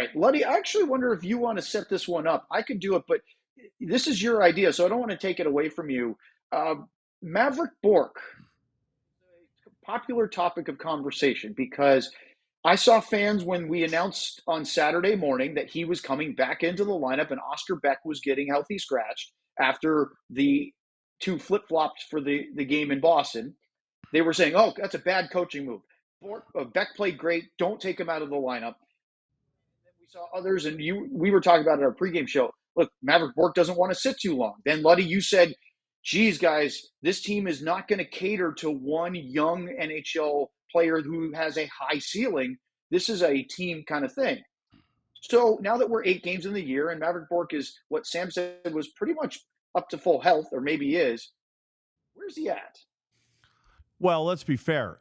right, Luddy, I actually wonder if you want to set this one up. I could do it, but this is your idea, so I don't want to take it away from you. Uh, Mavrik Bourque, a popular topic of conversation because I saw fans when we announced on Saturday morning that he was coming back into the lineup and Oscar Beck was getting healthy scratched after the two flip flops for the game in Boston. They were saying, oh, that's a bad coaching move. Beck played great. Don't take him out of the lineup. We saw others, and we were talking about it at our pregame show. Look, Mavrik Bourque doesn't want to sit too long. Then, Luddy, you said, geez, guys, this team is not going to cater to one young NHL player who has a high ceiling. This is a team kind of thing. So now that we're 8 games in the year and Mavrik Bourque is what Sam said was pretty much up to full health, or maybe is, where's he at? Well, let's be fair.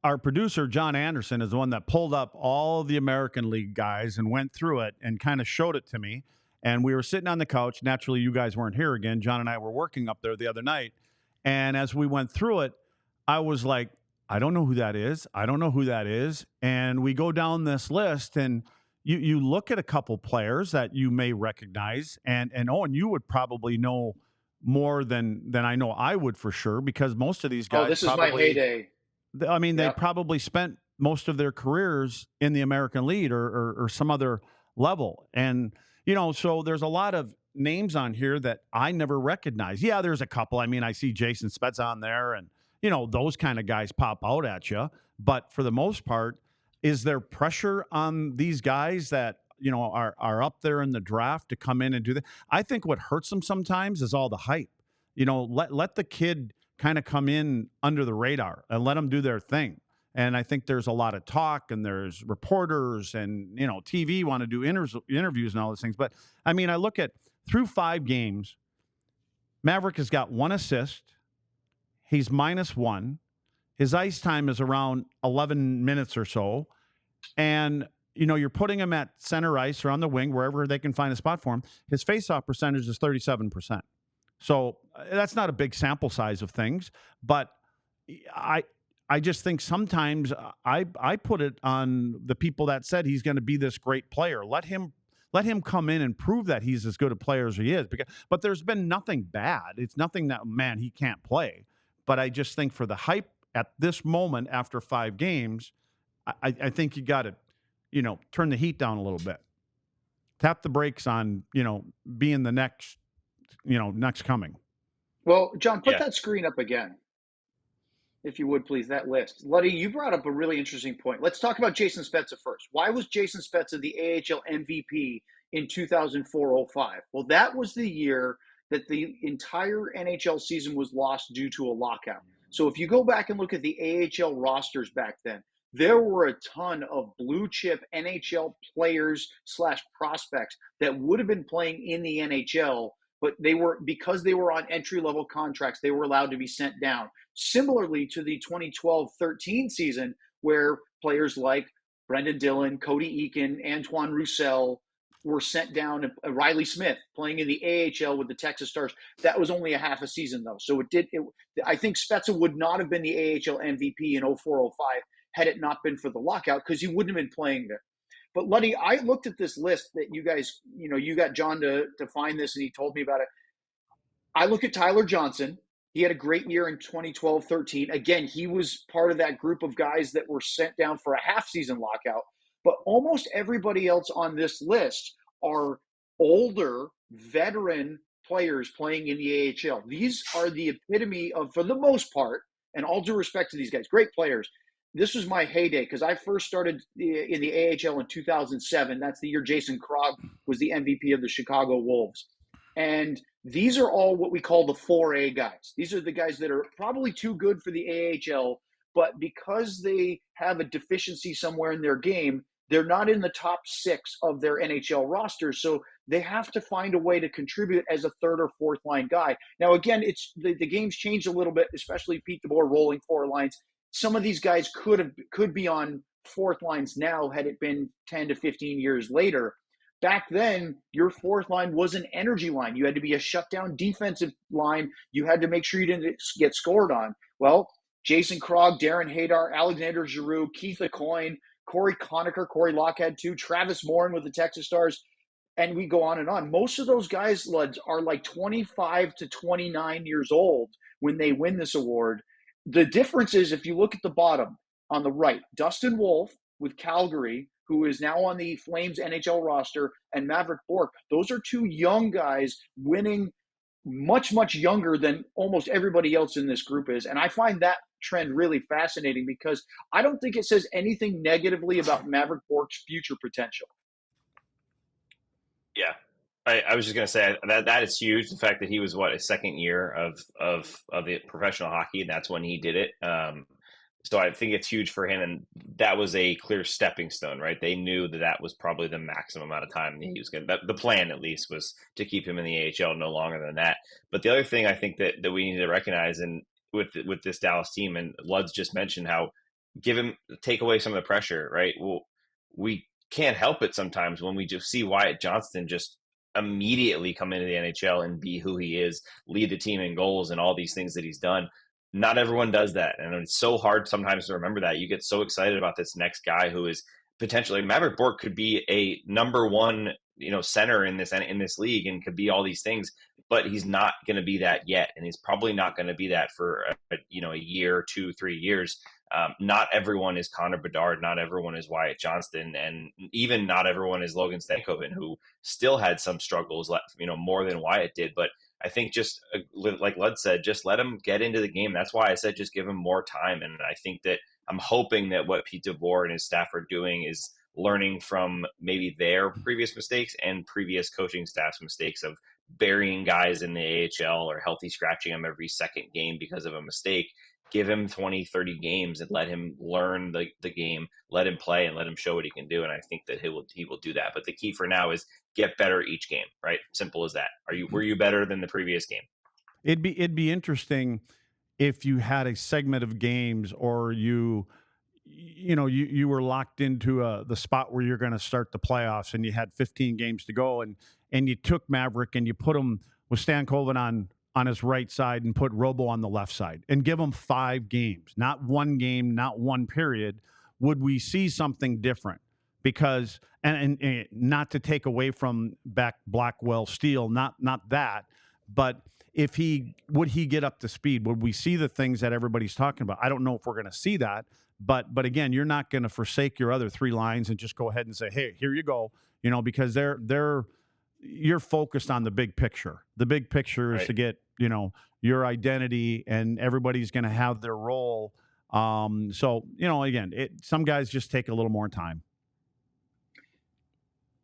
Our producer, John Anderson, is the one that pulled up all of the American League guys and went through it and kind of showed it to me. And we were sitting on the couch. Naturally, you guys weren't here again. John and I were working up there the other night. And as we went through it, I was like, I don't know who that is. I don't know who that is. And we go down this list, and you look at a couple players that you may recognize. And Owen, you would probably know more than I know I would for sure, because most of these guys. Oh, this is my heyday. I mean, they probably spent most of their careers in the American League or some other level. And, so there's a lot of names on here that I never recognize. Yeah, there's a couple. I mean, I see Jason Spezza on there, and, those kind of guys pop out at you. But for the most part, is there pressure on these guys that, are up there in the draft to come in and do that? I think what hurts them sometimes is all the hype. Let the kid kind of come in under the radar and let them do their thing. And I think there's a lot of talk, and there's reporters and, TV want to do interviews and all those things. But I mean, I look at through 5 games, Mavrik has got 1 assist. He's -1. His ice time is around 11 minutes or so. And, you're putting him at center ice or on the wing, wherever they can find a spot for him. His faceoff percentage is 37%. So that's not a big sample size of things, but I just think sometimes I put it on the people that said he's going to be this great player. Let him come in and prove that he's as good a player as he is. But there's been nothing bad. It's nothing that, man, he can't play. But I just think for the hype at this moment after 5 games, I think you got to, turn the heat down a little bit. Tap the brakes on, being the next coming. Well, John, put that screen up again, if you would, please, that list. Luddy, you brought up a really interesting point. Let's talk about Jason Spezza first. Why was Jason Spezza the AHL MVP in 2004-05? Well, that was the year that the entire NHL season was lost due to a lockout. So if you go back and look at the AHL rosters back then, there were a ton of blue chip NHL players / prospects that would have been playing in the NHL, but because they were on entry-level contracts, they were allowed to be sent down. Similarly to the 2012-13 season, where players like Brendan Dillon, Cody Eakin, Antoine Roussel were sent down. Riley Smith playing in the AHL with the Texas Stars. That was only a half a season, though. So I think Spezza would not have been the AHL MVP in 04-05 had it not been for the lockout, because he wouldn't have been playing there. But Luddy, I looked at this list that you guys, you got John to find this, and he told me about it. I look at Tyler Johnson. He had a great year in 2012-13. Again, he was part of that group of guys that were sent down for a half-season lockout. But almost everybody else on this list are older, veteran players playing in the AHL. These are the epitome of, for the most part, and all due respect to these guys, great players. This was my heyday because I first started in the AHL in 2007. That's the year Jason Krog was the MVP of the Chicago Wolves. And these are all what we call the 4A guys. These are the guys that are probably too good for the AHL, but because they have a deficiency somewhere in their game, they're not in the top 6 of their NHL rosters. So they have to find a way to contribute as a 3rd or 4th line guy. Now, again, it's the game's changed a little bit, especially Pete DeBoer rolling 4 lines. Some of these guys could be on 4th lines now had it been 10 to 15 years later. Back then, your 4th line was an energy line. You had to be a shutdown defensive line. You had to make sure you didn't get scored on. Well, Jason Krog, Darren Hadar, Alexander Giroux, Keith Aucoin, Corey Conacher, Corey Locke had two, Travis Morin with the Texas Stars, and we go on and on. Most of those guys, Luds, are like 25 to 29 years old when they win this award. The difference is, if you look at the bottom on the right, Dustin Wolf with Calgary, who is now on the Flames NHL roster, and Mavrik Bourque, those are two young guys winning much, much younger than almost everybody else in this group is. And I find that trend really fascinating because I don't think it says anything negatively about Mavrik Bourque's future potential. Yeah. I was just going to say that is huge. The fact that he was his second year of the professional hockey, and that's when he did it. So I think it's huge for him, and that was a clear stepping stone, right? They knew that was probably the maximum amount of time that he was going to. The plan, at least, was to keep him in the AHL no longer than that. But the other thing I think that we need to recognize, and with this Dallas team, and Lud's just mentioned how take away some of the pressure, right? Well, we can't help it sometimes when we just see Wyatt Johnston just immediately come into the NHL and be who he is, lead the team in goals and all these things that he's done. Not everyone does that. And it's so hard sometimes to remember that. You get so excited about this next guy who is potentially Mavrik Bourque could be a number one, center in this league and could be all these things, but he's not going to be that yet. And he's probably not going to be that for, a year, 2, 3 years. Not everyone is Connor Bedard. Not everyone is Wyatt Johnston. And even not everyone is Logan Stankoven, who still had some struggles, more than Wyatt did. But I think just like Lud said, just let him get into the game. That's why I said just give him more time. And I think that I'm hoping that what Pete DeBoer and his staff are doing is learning from maybe their previous mistakes and previous coaching staff's mistakes of burying guys in the AHL or healthy scratching them every second game because of a mistake. Give him 20, 30 games and let him learn the game, let him play and let him show what he can do. And I think that he will do that. But the key for now is get better each game, right? Simple as that. Were you better than the previous game? It'd be interesting if you had a segment of games, or you were locked into the spot where you're going to start the playoffs and you had 15 games to go, and you took Mavrik and you put him with Stankoven on his right side and put Robo on the left side and give him 5 games, not one game, not one period. Would we see something different? Because, and not to take away from Blackwell Steele, not that, but would he get up to speed? Would we see the things that everybody's talking about? I don't know if we're going to see that, but again, you're not going to forsake your other 3 lines and just go ahead and say, hey, here you go, because you're focused on the big picture. The big picture is right. To get, your identity, and everybody's going to have their role. So, again, some guys just take a little more time.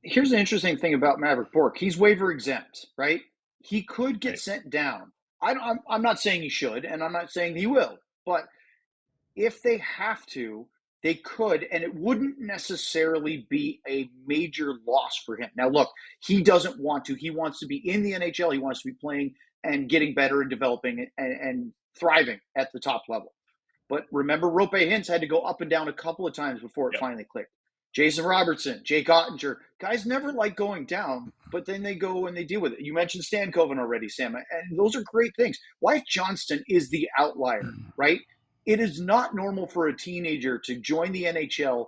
Here's the interesting thing about Mavrik Bourque. He's waiver exempt, right? He could get sent down. I'm not saying he should, and I'm not saying he will. But if they have to, they could, and it wouldn't necessarily be a major loss for him. Now, look, he doesn't want to. He wants to be in the NHL. He wants to be playing and getting better and developing and thriving at the top level. But remember, Rope Hintz had to go up and down a couple of times before it finally clicked. Jason Robertson, Jake Ottinger, guys never like going down, but then they go and they deal with it. You mentioned Stankoven already, Sam, and those are great things. Wyatt Johnston is the outlier, right? It is not normal for a teenager to join the NHL,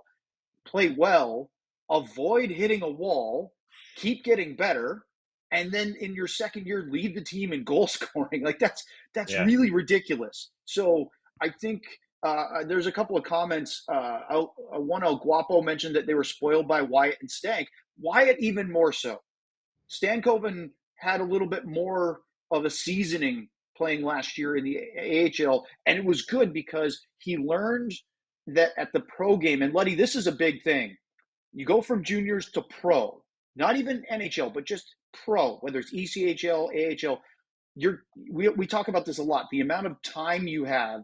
play well, avoid hitting a wall, keep getting better, and then in your second year lead the team in goal scoring. Like that's really ridiculous. So I think there's a couple of comments. One El Guapo mentioned that they were spoiled by Wyatt and Stank. Wyatt even more so. Stankoven had a little bit more of a seasoning playing last year in the AHL, and it was good because he learned that at the pro game. And Luddy, this is a big thing. You go from juniors to pro, not even NHL, but just pro, whether it's ECHL, AHL. We talk about this a lot. The amount of time you have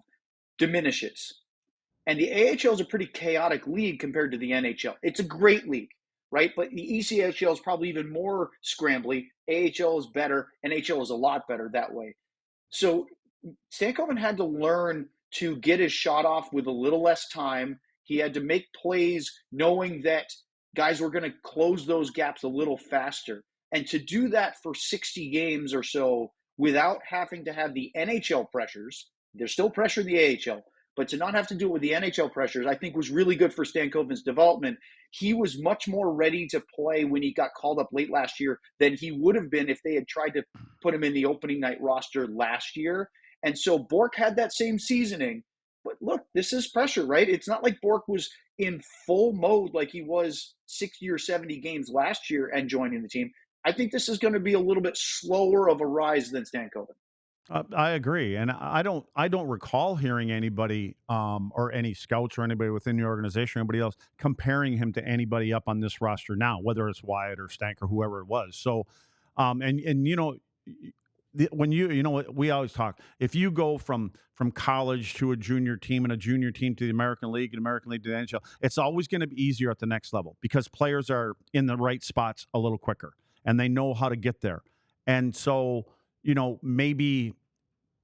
diminishes. And the AHL is a pretty chaotic league compared to the NHL. It's a great league, right? But the ECHL is probably even more scrambly. AHL is better. NHL is a lot better that way. So Stankoven had to learn to get his shot off with a little less time. He had to make plays knowing that guys were going to close those gaps a little faster. And to do that for 60 games or so without having to have the NHL pressures, there's still pressure in the AHL, but to not have to do it with the NHL pressures, I think was really good for Stankoven's development. He was much more ready to play when he got called up late last year than he would have been if they had tried to put him in the opening night roster last year. And so Bourque had that same seasoning. But look, this is pressure, right? It's not like Bourque was in full mode like he was 60 or 70 games last year and joining the team. I think this is going to be a little bit slower of a rise than Stankoven. I agree, and I don't recall hearing anybody or any scouts or anybody within the organization or anybody else comparing him to anybody up on this roster now, whether it's Wyatt or Stank or whoever it was. So, and you know, when you know we always talk, if you go from college to a junior team and a junior team to the American League and American League to the NHL, it's always going to be easier at the next level because players are in the right spots a little quicker and they know how to get there. And so, you know, maybe,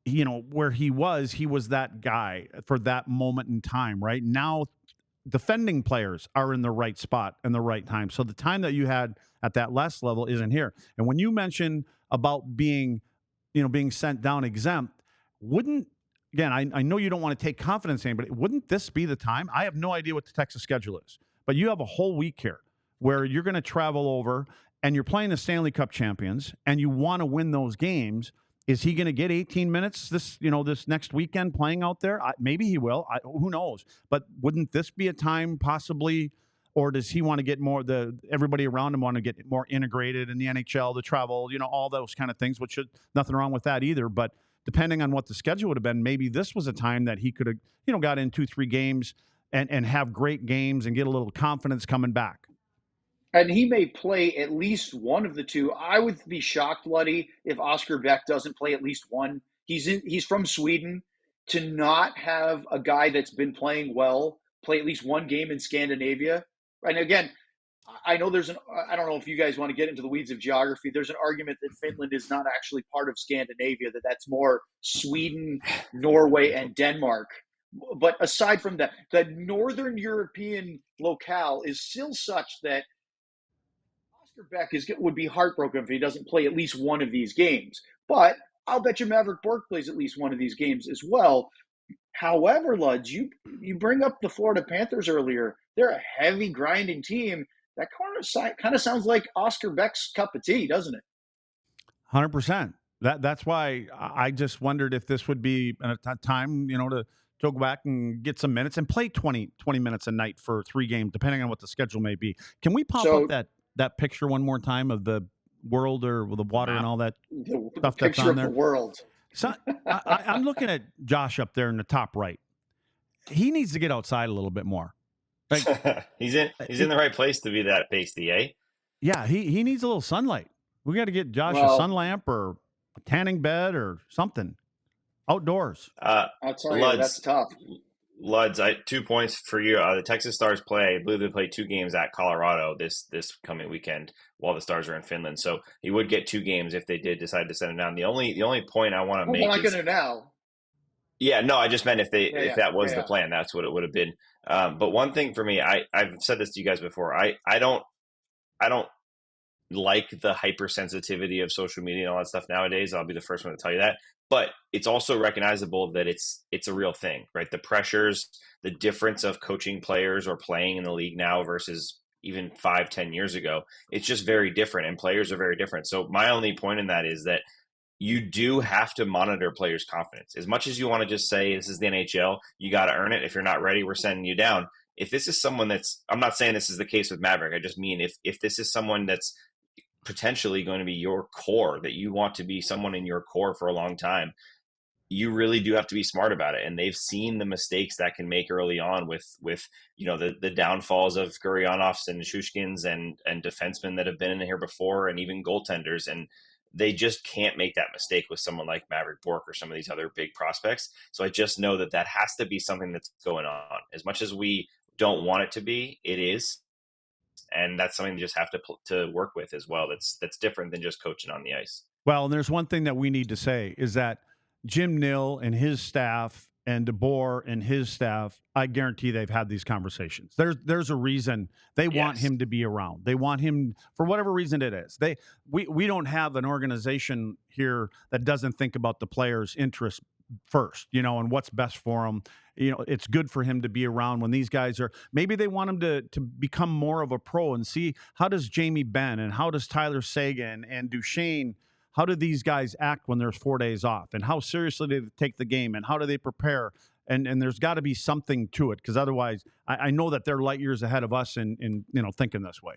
you know, where he was that guy for that moment in time. Right now, defending players are in the right spot and the right time. So the time that you had at that last level isn't here. And when you mention about being sent down exempt, again, I know you don't want to take confidence in, but wouldn't this be the time? I have no idea what the Texas schedule is, but you have a whole week here where you're going to travel over and you're playing the Stanley Cup champions and you want to win those games. Is he going to get 18 minutes this next weekend playing out there? Maybe he will. Who knows? But wouldn't this be a time possibly, or does he want to get more, everybody around him want to get more integrated in the NHL, the travel, all those kind of things, which nothing wrong with that either. But depending on what the schedule would have been, maybe this was a time that he could have, got in 2-3 games and have great games and get a little confidence coming back. And he may play at least one of the two. I would be shocked, Luddy, if Oscar Beck doesn't play at least one. He's from Sweden. To not have a guy that's been playing well play at least one game in Scandinavia. And again, I know I don't know if you guys want to get into the weeds of geography. There's an argument that Finland is not actually part of Scandinavia, that's more Sweden, Norway, and Denmark. But aside from that, the Northern European locale is still such that Oscar Beck would be heartbroken if he doesn't play at least one of these games. But I'll bet you Mavrik Bourque plays at least one of these games as well. However, Luds, you bring up the Florida Panthers earlier. They're a heavy grinding team. That kind of sounds like Oscar Beck's cup of tea, doesn't it? 100%. That's why I just wondered if this would be a time, to go back and get some minutes and play 20 minutes a night for 3 games, depending on what the schedule may be. Can we pop up that picture one more time of the world or the water and all that stuff that's on there? The world. So I'm looking at Josh up there in the top right. He needs to get outside a little bit more. Like, he's in the right place to be that pasty, eh? Yeah, he needs a little sunlight. We got to get Josh a sun lamp or a tanning bed or something outdoors. I'll tell you, that's tough. Luds, 2 points for you. The Texas Stars I believe they play 2 games at Colorado this coming weekend while the Stars are in Finland. So he would get 2 games if they did decide to send him down. The only point I want to make is... We're not going to now. Yeah, no, I just meant if that was the plan, that's what it would have been. But one thing for me, I've said this to you guys before. I don't like the hypersensitivity of social media and all that stuff nowadays. I'll be the first one to tell you that. But it's also recognizable that it's a real thing, right? The pressures, the difference of coaching players or playing in the league now versus even 5-10 years ago, it's just very different, and players are very different. So my only point in that is that you do have to monitor players' confidence. As much as you want to just say, this is the NHL, you got to earn it. If you're not ready, we're sending you down. If this is someone I'm not saying this is the case with Mavrik. I just mean if this is someone that's potentially going to be your core, that you want to be someone in your core for a long time, you really do have to be smart about it. And they've seen the mistakes that can make early on with the downfalls of Guryanovs and Shushkins and defensemen that have been in here before, and even goaltenders. And they just can't make that mistake with someone like Mavrik Bourque or some of these other big prospects. So I just know that has to be something that's going on. As much as we don't want it to be, it is. And that's something you just have to work with as well. That's different than just coaching on the ice. Well, and there's one thing that we need to say is that Jim Nill and his staff and DeBoer and his staff, I guarantee they've had these conversations. There's a reason they want him to be around. They want him for whatever reason it is. We don't have an organization here that doesn't think about the players' interests first, and what's best for him. It's good for him to be around when these guys are, maybe they want him to become more of a pro and see how does Jamie Benn and how does Tyler Seguin and Duchesne, how do these guys act when there's 4 days off, and how seriously do they take the game, and how do they prepare? And there's got to be something to it, because otherwise I know that they're light years ahead of us in thinking this way.